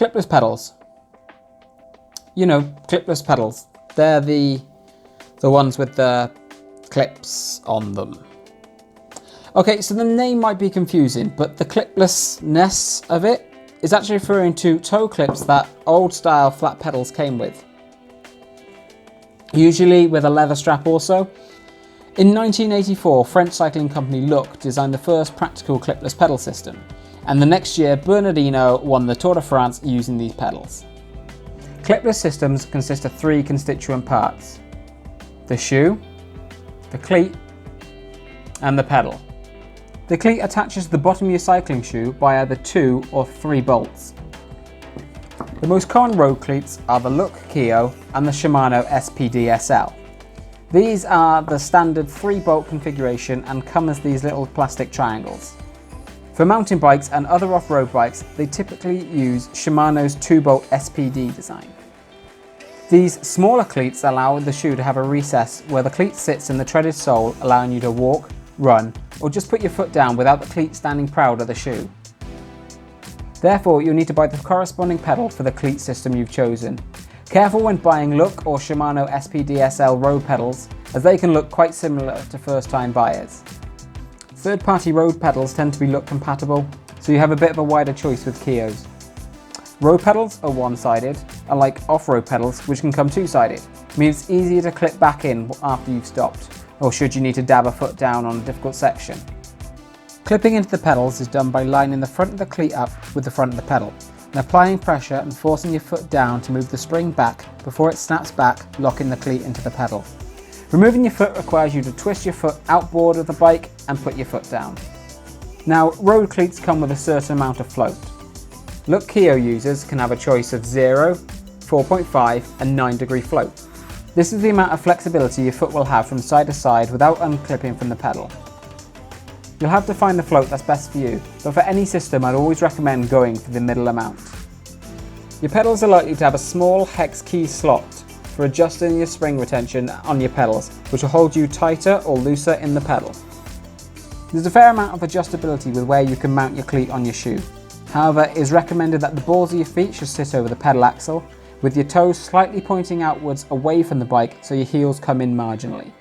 Clipless pedals. You know, clipless pedals. They're the ones with the clips on them. Okay, so the name might be confusing, but the cliplessness of it is actually referring to toe clips that old style flat pedals came with. Usually with a leather strap also. In 1984, French cycling company Look designed the first practical clipless pedal system, and the next year Bernardino won the Tour de France using these pedals. Clipless systems consist of three constituent parts: the shoe, the cleat, and the pedal. The cleat attaches to the bottom of your cycling shoe by either 2 or 3 bolts. The most common road cleats are the Look Keo and the Shimano SPD SL. These are the standard 3-bolt configuration and come as these little plastic triangles. For mountain bikes and other off-road bikes, they typically use Shimano's 2-bolt SPD design. These smaller cleats allow the shoe to have a recess where the cleat sits in the treaded sole, allowing you to walk, run, or just put your foot down without the cleat standing proud of the shoe. Therefore, you'll need to buy the corresponding pedal for the cleat system you've chosen. Careful when buying Look or Shimano SPD SL road pedals, as they can look quite similar to first-time buyers. Third-party road pedals tend to be Look compatible, so you have a bit of a wider choice with Keos. Road pedals are one-sided, unlike off-road pedals which can come two-sided, meaning it's easier to clip back in after you've stopped, or should you need to dab a foot down on a difficult section. Clipping into the pedals is done by lining the front of the cleat up with the front of the pedal, and applying pressure and forcing your foot down to move the spring back before it snaps back, locking the cleat into the pedal. Removing your foot requires you to twist your foot outboard of the bike and put your foot down. Now, road cleats come with a certain amount of float. Look Keo users can have a choice of 0, 4.5 and 9-degree float. This is the amount of flexibility your foot will have from side to side without unclipping from the pedal. You'll have to find the float that's best for you, but for any system I'd always recommend going for the middle amount. Your pedals are likely to have a small hex key slot for adjusting your spring retention on your pedals, which will hold you tighter or looser in the pedal. There's a fair amount of adjustability with where you can mount your cleat on your shoe. However, it is recommended that the balls of your feet should sit over the pedal axle, with your toes slightly pointing outwards away from the bike so your heels come in marginally.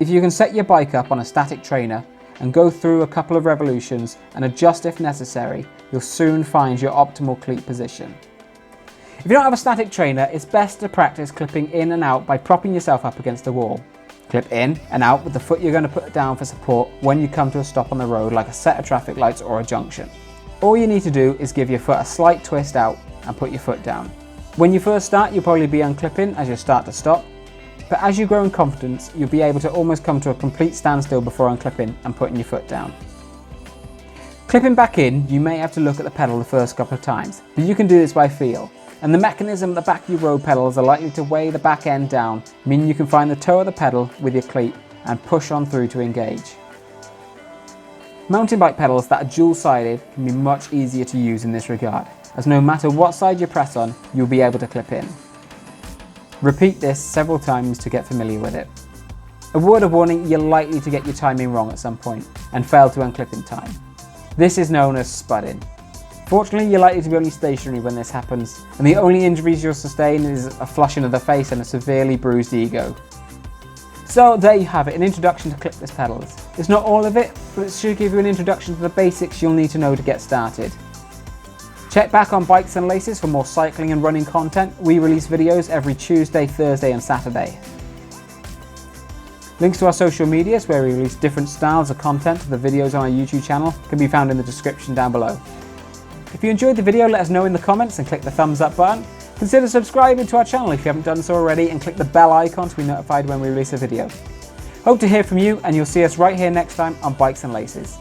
If you can set your bike up on a static trainer and go through a couple of revolutions and adjust if necessary, you'll soon find your optimal cleat position. If you don't have a static trainer, it's best to practice clipping in and out by propping yourself up against a wall. Clip in and out with the foot you're going to put down for support when you come to a stop on the road, like a set of traffic lights or a junction. All you need to do is give your foot a slight twist out and put your foot down. When you first start, you'll probably be unclipping as you start to stop, but as you grow in confidence, you'll be able to almost come to a complete standstill before unclipping and putting your foot down. Clipping back in, you may have to look at the pedal the first couple of times, but you can do this by feel, and the mechanism at the back of your road pedals are likely to weigh the back end down, meaning you can find the toe of the pedal with your cleat and push on through to engage. Mountain bike pedals that are dual-sided can be much easier to use in this regard, as no matter what side you press on, you'll be able to clip in. Repeat this several times to get familiar with it. A word of warning, you're likely to get your timing wrong at some point and fail to unclip in time. This is known as spudding. Fortunately, you're likely to be only stationary when this happens, and the only injuries you'll sustain is a flushing of the face and a severely bruised ego. So there you have it, an introduction to clipless pedals. It's not all of it, but it should give you an introduction to the basics you'll need to know to get started. Check back on Bikes and Laces for more cycling and running content. We release videos every Tuesday, Thursday and Saturday. Links to our social medias where we release different styles of content to the videos on our YouTube channel can be found in the description down below. If you enjoyed the video, let us know in the comments and click the thumbs up button. Consider subscribing to our channel if you haven't done so already, and click the bell icon to be notified when we release a video. Hope to hear from you, and you'll see us right here next time on Bikes and Laces.